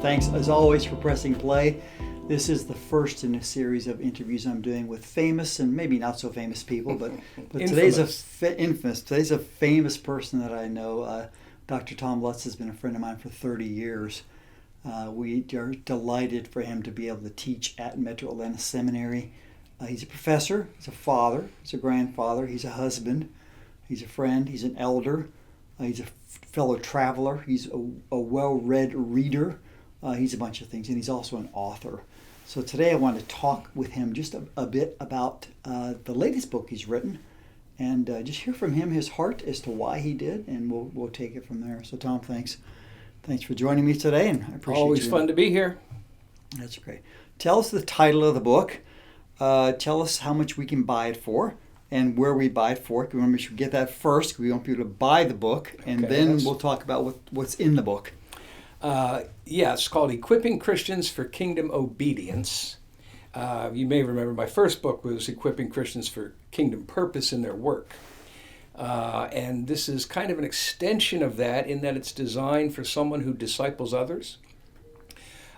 Thanks, as always, for pressing play. This is the first in a series of interviews I'm doing with famous and maybe not so famous people, but today's infamous. Today's a famous person that I know. Dr. Tom Lutz has been a friend of mine for 30 years. We are delighted for him to be able to teach at Metro Atlanta Seminary. He's a professor, he's a father, he's a grandfather, he's a husband, he's a friend, he's an elder, he's a fellow traveler, he's a well-read reader, he's a bunch of things, and he's also an author. So today I want to talk with him just a bit about the latest book he's written, and just hear from him his heart as to why he did, and we'll take it from there. So Tom, thanks for joining me today, and I appreciate Always fun to be here. That's great. Tell us the title of the book. Tell us how much we can buy it for and where we buy it for. We want to make sure we get that first. We want people to buy the book, and then we'll talk about what's in the book. It's called Equipping Christians for Kingdom Obedience. You may remember my first book was Equipping Christians for Kingdom Purpose in Their Work. And this is kind of an extension of that in that it's designed for someone who disciples others,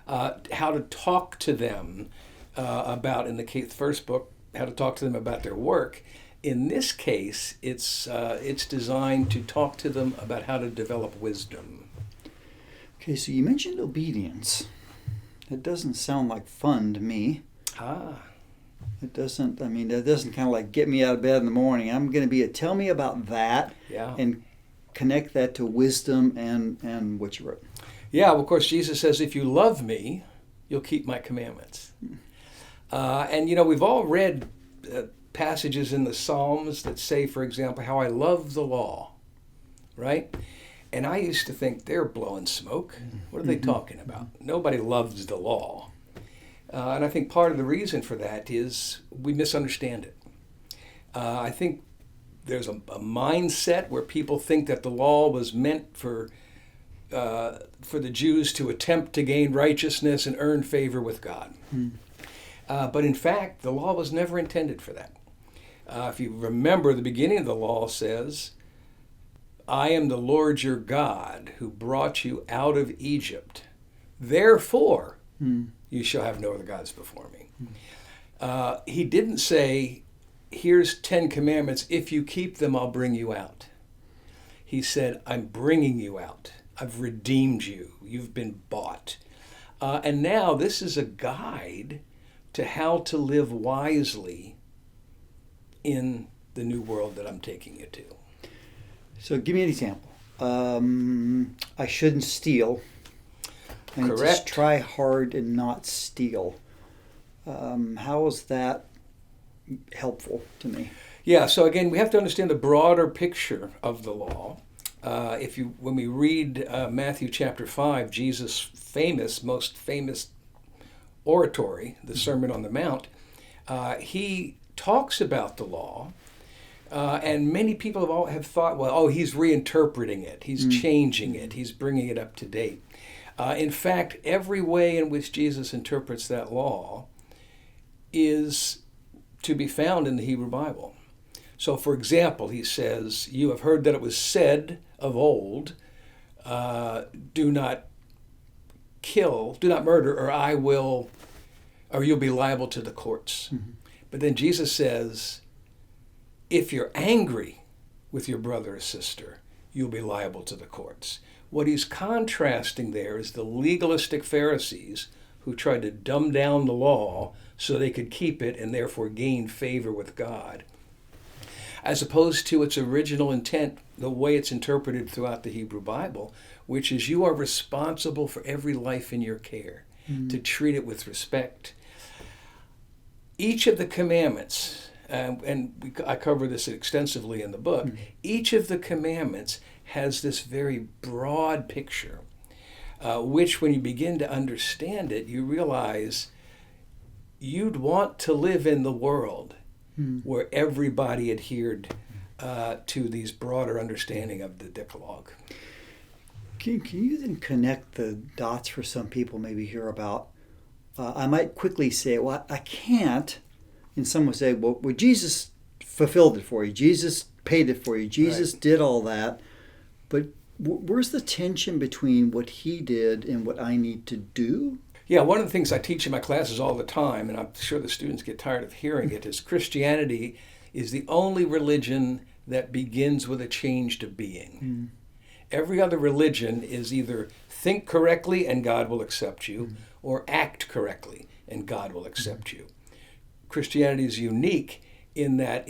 how to talk to them about, in the first book, how to talk to them about their work. In this case, it's designed to talk to them about how to develop wisdom. Okay, so you mentioned obedience. That doesn't sound like fun to me. It doesn't, that doesn't kind of like get me out of bed in the morning. I'm going to tell me about that and connect that to wisdom and what you wrote. Yeah, well, of course, Jesus says, if you love me, you'll keep my commandments. And we've all read passages in the Psalms that say, for example, how I love the law, right? And I used to think they're blowing smoke. What are they talking about? Nobody loves the law. And I think part of the reason for that is we misunderstand it. I think there's a mindset where people think that the law was meant for the Jews to attempt to gain righteousness and earn favor with God. But in fact, the law was never intended for that. If you remember, the beginning of the law says, I am the Lord your God who brought you out of Egypt. Therefore, you shall have no other gods before me. He didn't say, here's 10 commandments. If you keep them, I'll bring you out. He said, I'm bringing you out. I've redeemed you. You've been bought. And now this is a guide to how to live wisely in the new world that I'm taking you to. So give me an example. I shouldn't steal. And Correct. Just try hard and not steal. How is that helpful to me? Yeah, so again, we have to understand the broader picture of the law. When we read Matthew chapter 5, Jesus' most famous oratory, the Sermon on the Mount, he talks about the law, and many people have thought, he's reinterpreting it, he's changing it, he's bringing it up to date. In fact, every way in which Jesus interprets that law is to be found in the Hebrew Bible. So, for example, he says, you have heard that it was said of old, do not kill, do not murder, or you'll be liable to the courts. But then Jesus says, if you're angry with your brother or sister, you'll be liable to the courts. What he's contrasting there is the legalistic Pharisees who tried to dumb down the law so they could keep it and therefore gain favor with God, as opposed to its original intent, the way it's interpreted throughout the Hebrew Bible, which is you are responsible for every life in your care, to treat it with respect. Each of the commandments, I cover this extensively in the book, each of the commandments has this very broad picture, which when you begin to understand it, you realize you'd want to live in the world where everybody adhered to these broader understanding of the Decalogue. Can you then connect the dots for some people maybe hear about? I might quickly say, well, I can't. And some would say, well, Jesus fulfilled it for you. Jesus paid it for you. Jesus did all that. But Where's the tension between what he did and what I need to do? Yeah, one of the things I teach in my classes all the time, and I'm sure the students get tired of hearing it, is Christianity is the only religion that begins with a change to being. Every other religion is either think correctly and God will accept you, or act correctly and God will accept you. Christianity is unique in that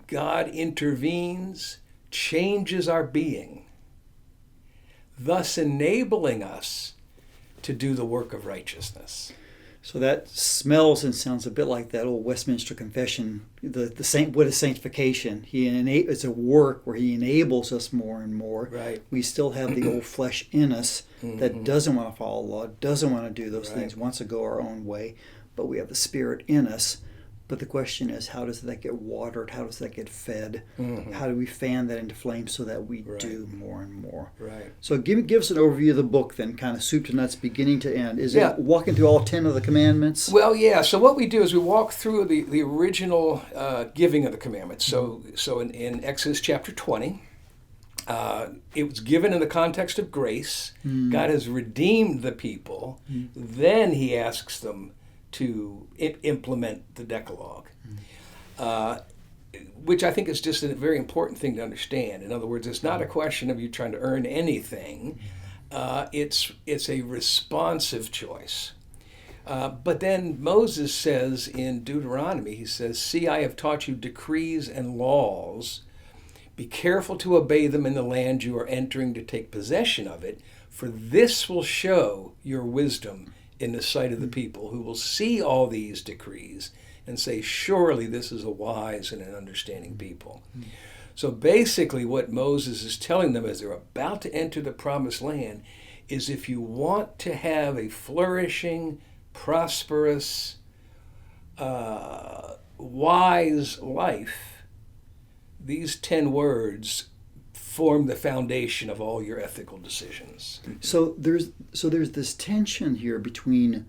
God intervenes, changes our being, thus enabling us to do the work of righteousness. So that smells and sounds a bit like that old Westminster Confession. The saint, what is sanctification? It's a work where he enables us more and more. Right. We still have the old flesh in us that doesn't want to follow law, doesn't want to do those things, wants to go our own way. But we have the Spirit in us. But the question is, how does that get watered? How does that get fed? How do we fan that into flame so that we do more and more? Right. So give us an overview of the book then, kind of soup to nuts, beginning to end. Is it walking through all 10 of the commandments? Well, yeah. So what we do is we walk through the original giving of the commandments. So in Exodus chapter 20, it was given in the context of grace. God has redeemed the people. Then he asks them to implement the Decalogue, which I think is just a very important thing to understand. In other words, it's not a question of you trying to earn anything. It's a responsive choice. But then Moses says in Deuteronomy, he says, "See, I have taught you decrees and laws. Be careful to obey them in the land you are entering to take possession of it, for this will show your wisdom in the sight of the people, who will see all these decrees and say, surely this is a wise and an understanding people." So basically what Moses is telling them as they're about to enter the promised land is, if you want to have a flourishing, prosperous, wise life, these 10 words form the foundation of all your ethical decisions. So there's this tension here between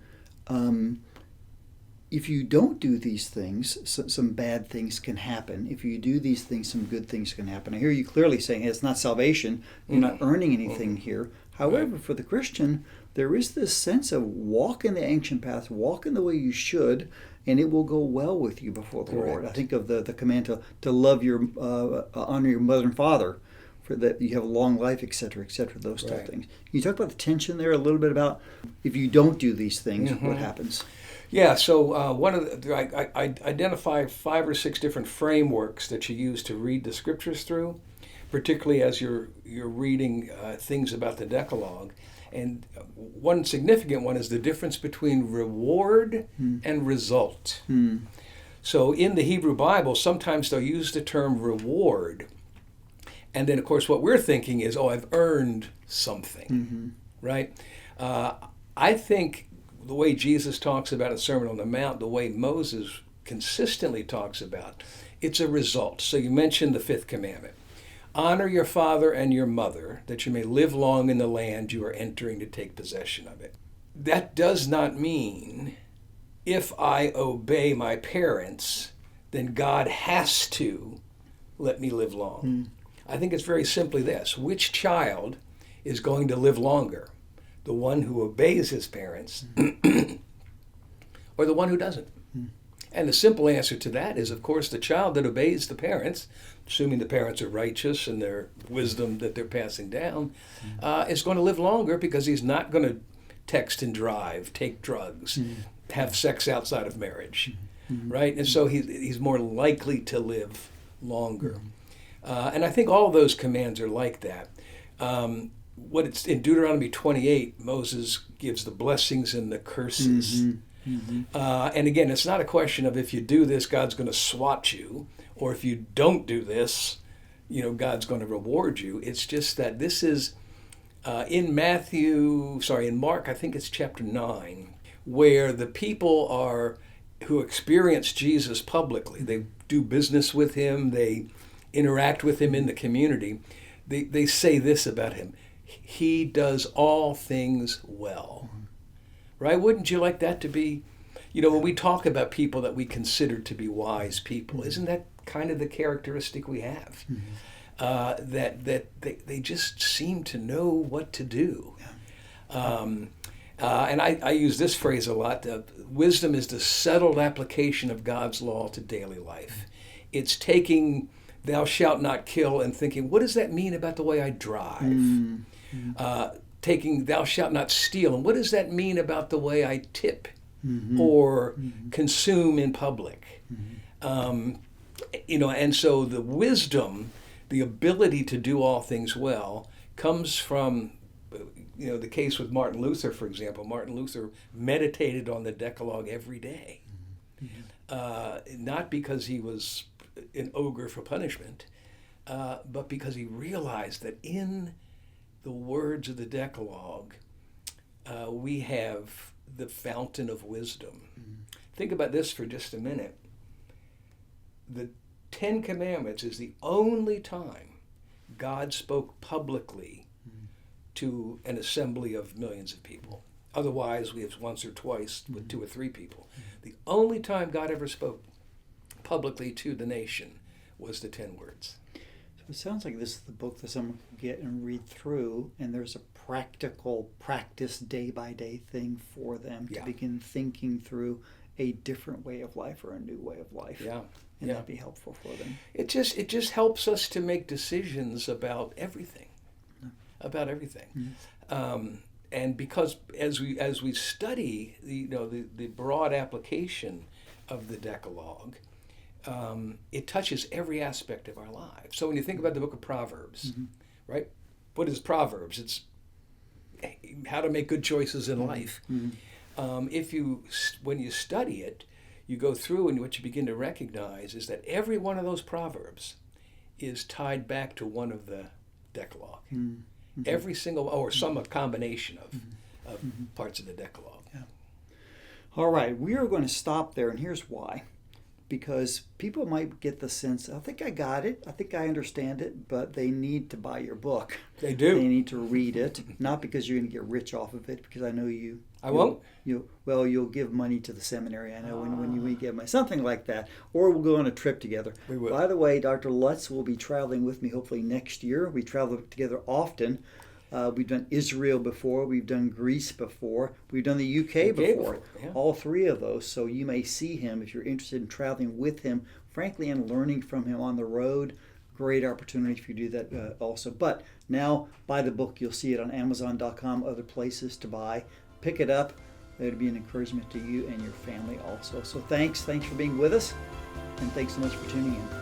if you don't do these things, some bad things can happen. If you do these things, some good things can happen. I hear you clearly saying, hey, it's not salvation. You're not earning anything here. However, for the Christian, there is this sense of walk in the ancient path, walk in the way you should, and it will go well with you before the Lord. I think of the command to love honor your mother and father, for that you have a long life, etc., those type of things. Can you talk about the tension there a little bit about if you don't do these things, what happens? Yeah, so I identify 5 or 6 different frameworks that you use to read the scriptures through, particularly as you're reading things about the Decalogue. And one significant one is the difference between reward and result. So in the Hebrew Bible, sometimes they'll use the term reward. And then, of course, what we're thinking is, oh, I've earned something, right? I think the way Jesus talks about in the Sermon on the Mount, the way Moses consistently talks about, it's a result. So you mentioned the 5th commandment. Honor your father and your mother, that you may live long in the land you are entering to take possession of it. That does not mean if I obey my parents, then God has to let me live long. I think it's very simply this: which child is going to live longer? The one who obeys his parents or the one who doesn't? And the simple answer to that is, of course, the child that obeys the parents, assuming the parents are righteous and their wisdom that they're passing down, is going to live longer, because he's not going to text and drive, take drugs, have sex outside of marriage, right? And so he's more likely to live longer. And I think all of those commands are like that. What it's in Deuteronomy 28, Moses gives the blessings and the curses. And again, it's not a question of if you do this, God's going to swat you, or if you don't do this, God's going to reward you. It's just that this is in Mark, I think it's chapter 9, where the people who experience Jesus publicly, they do business with him, they interact with him in the community, they say this about him: he does all things well. Right? Wouldn't you like that to be, when we talk about people that we consider to be wise people, isn't that kind of the characteristic we have? that they just seem to know what to do. And I use this phrase a lot. Wisdom is the settled application of God's law to daily life. It's taking "thou shalt not kill" and thinking, what does that mean about the way I drive? Taking "thou shalt not steal," and what does that mean about the way I tip or consume in public? And so the wisdom, the ability to do all things well, comes from the case with Martin Luther, for example. Martin Luther meditated on the Decalogue every day, not because he was an ogre for punishment, but because he realized that in the words of the Decalogue, we have the fountain of wisdom. Think about this for just a minute. The Ten Commandments is the only time God spoke publicly to an assembly of millions of people. Otherwise, we have once or twice with 2 or 3 people. The only time God ever spoke publicly to the nation was the 10 words. So it sounds like this is the book that someone can get and read through, and there's a practical practice day-by-day thing for them to begin thinking through a different way of life or a new way of life. And that'd be helpful for them. It just helps us to make decisions about everything. And because as we study the broad application of the Decalogue, it touches every aspect of our lives. So when you think about the book of Proverbs, right? What is Proverbs? It's how to make good choices in life. When you study it, you go through, and what you begin to recognize is that every one of those Proverbs is tied back to one of the Decalogue. Every single, or some combination of parts of the Decalogue. All right, we are going to stop there, and here's why. Because people might get the sense, I think I got it, I think I understand it, but they need to buy your book. They do. They need to read it, not because you're going to get rich off of it, because I know you. I won't? You'll give money to the seminary, I know, when you give money, something like that. Or we'll go on a trip together. We will. By the way, Dr. Lutz will be traveling with me hopefully next year. We travel together often. We've done Israel before. We've done Greece before. We've done the UK before. All 3 of those. So you may see him if you're interested in traveling with him, frankly, and learning from him on the road. Great opportunity if you do that also. But now, buy the book. You'll see it on Amazon.com, other places to buy. Pick it up. It'll be an encouragement to you and your family also. So thanks for being with us, and thanks so much for tuning in.